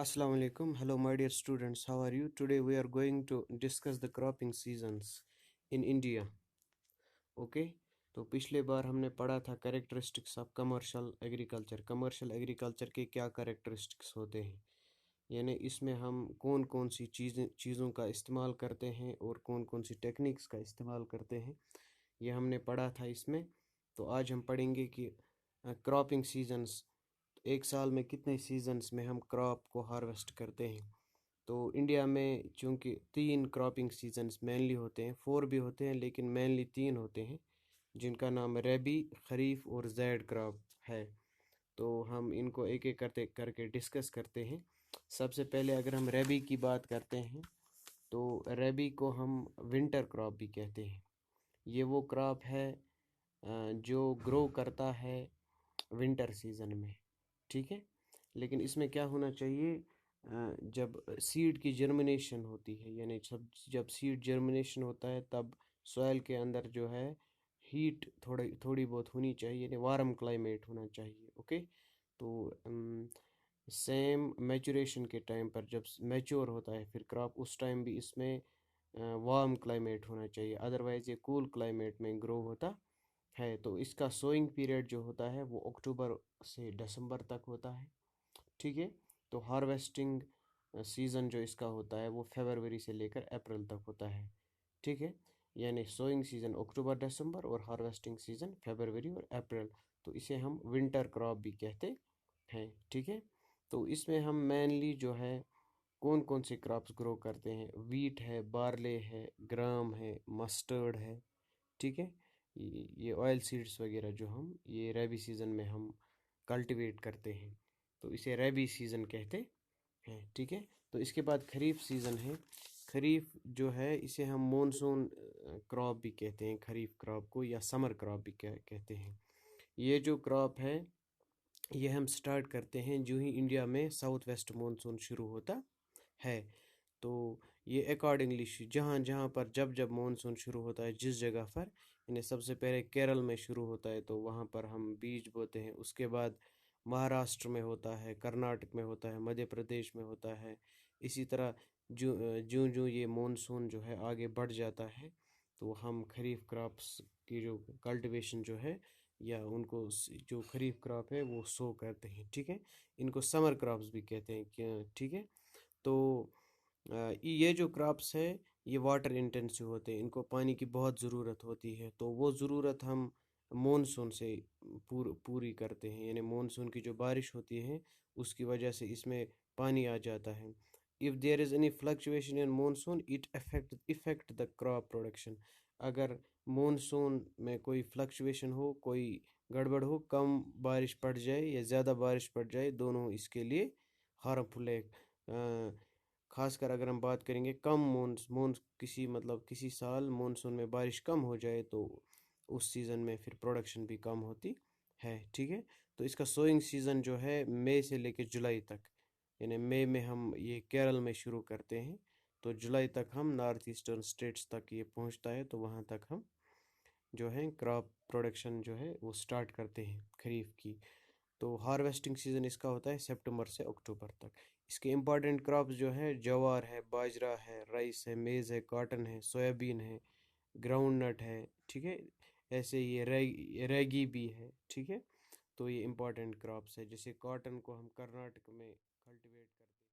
Assalamu alaikum. Hello, my dear students. How are you? Today we are going to discuss the cropping seasons in India. Okay? तो पिछले बार हमने पढ़ा था characteristics of commercial agriculture. Commercial agriculture के क्या characteristics होते हैं, यानी इसमें हम कौन कौन सी चीज़ों का इस्तेमाल करते हैं और कौन कौन सी टेक्निक्स का इस्तेमाल करते हैं, ये हमने पढ़ा था इसमें। तो आज हम पढ़ेंगे कि क्रॉपिंग सीजन्स, एक साल में कितने सीजन्स में हम क्रॉप को हार्वेस्ट करते हैं। तो इंडिया में चूंकि 3 क्रॉपिंग सीजन्स मेनली होते हैं, 4 भी होते हैं लेकिन मेनली 3 होते हैं, जिनका नाम रबी, खरीफ और ज़ैद क्रॉप है। तो हम इनको एक एक करते करके डिस्कस करते हैं। सबसे पहले अगर हम रबी की बात करते हैं तो रबी को हम विंटर क्रॉप भी कहते हैं। ये वो क्रॉप है जो ग्रो करता है विंटर सीजन में, ठीक है। लेकिन इसमें क्या होना चाहिए, जब सीड की जर्मिनेशन होती है, यानी जब सीड जर्मिनेशन होता है तब सॉइल के अंदर जो है हीट थोड़ी थोड़ी बहुत होनी चाहिए, यानी वार्म क्लाइमेट होना चाहिए। ओके। तो सेम मैचुरेशन के टाइम पर जब मैच्योर होता है फिर क्रॉप, उस टाइम भी इसमें वार्म क्लाइमेट होना चाहिए, अदरवाइज़ ये कूल क्लाइमेट में ग्रो होता है। तो इसका सोइंग पीरियड जो होता है वो अक्टूबर से दिसंबर तक होता है, ठीक है। तो हार्वेस्टिंग सीज़न जो इसका होता है वो फरवरी से लेकर अप्रैल तक होता है, ठीक है। यानी सोइंग सीज़न अक्टूबर दिसंबर और हार्वेस्टिंग सीज़न फरवरी और अप्रैल। तो इसे हम विंटर क्रॉप भी कहते हैं, ठीक है। तो इसमें हम मेनली जो है कौन कौन से क्रॉप्स ग्रो करते हैं, वीट है, बार्ले है, ग्राम है, मस्टर्ड है, ठीक है। ये ऑयल सीड्स वगैरह जो हम ये रबी सीज़न में हम कल्टीवेट करते हैं, तो इसे रबी सीज़न कहते हैं, ठीक है। तो इसके बाद खरीफ सीज़न है। खरीफ जो है इसे हम मॉनसून क्रॉप भी कहते हैं, खरीफ क्रॉप को, या समर क्रॉप भी कहते हैं। ये जो क्रॉप है ये हम स्टार्ट करते हैं जो ही इंडिया में साउथ वेस्ट मॉनसून शुरू होता है। तो ये अकॉर्डिंगली जहाँ जहाँ पर जब जब मानसून शुरू होता है जिस जगह पर, यानी सबसे पहले केरल में शुरू होता है तो वहाँ पर हम बीज बोते हैं। उसके बाद महाराष्ट्र में होता है, कर्नाटक में होता है, मध्य प्रदेश में होता है। इसी तरह जो जो ये मानसून जो है आगे बढ़ जाता है तो हम खरीफ क्रॉप्स की जो कल्टीवेशन जो है, या उनको जो खरीफ क्रॉप है वो सो करते हैं, ठीक है। इनको समर क्रॉप्स भी कहते हैं, ठीक है। तो ये जो क्रॉप्स है ये वाटर इंटेंसिव होते हैं, इनको पानी की बहुत ज़रूरत होती है। तो वो ज़रूरत हम मॉनसून से पूरी करते हैं, यानी मॉनसून की जो बारिश होती है उसकी वजह से इसमें पानी आ जाता है। If there is any fluctuation in monsoon it effect the crop production. अगर मॉनसून में कोई फ्लक्चुएशन हो, कोई गड़बड़ हो, कम बारिश पड़ जाए या ज़्यादा बारिश पड़ जाए, दोनों इसके लिए हार्मफुल है। खासकर अगर हम बात करेंगे कम किसी मतलब किसी साल मानसून में बारिश कम हो जाए तो उस सीज़न में फिर प्रोडक्शन भी कम होती है, ठीक है। तो इसका सोइंग सीज़न जो है मई से लेकर जुलाई तक, यानी मई में हम ये केरल में शुरू करते हैं तो जुलाई तक हम नॉर्थ ईस्टर्न स्टेट्स तक ये पहुंचता है, तो वहाँ तक हम जो है क्रॉप प्रोडक्शन जो है वो स्टार्ट करते हैं खरीफ की। तो हार्वेस्टिंग सीज़न इसका होता है सितंबर से अक्टूबर तक। इसके इम्पॉर्टेंट क्रॉप्स जो है ज्वार है, बाजरा है, राइस है, मेज़ है, कॉटन है, सोयाबीन है, ग्राउंड नट है, ठीक है। ऐसे ये रेगी भी है, ठीक है। तो ये इम्पॉर्टेंट क्रॉप्स है। जैसे कॉटन को हम कर्नाटक में कल्टीवेट करते हैं।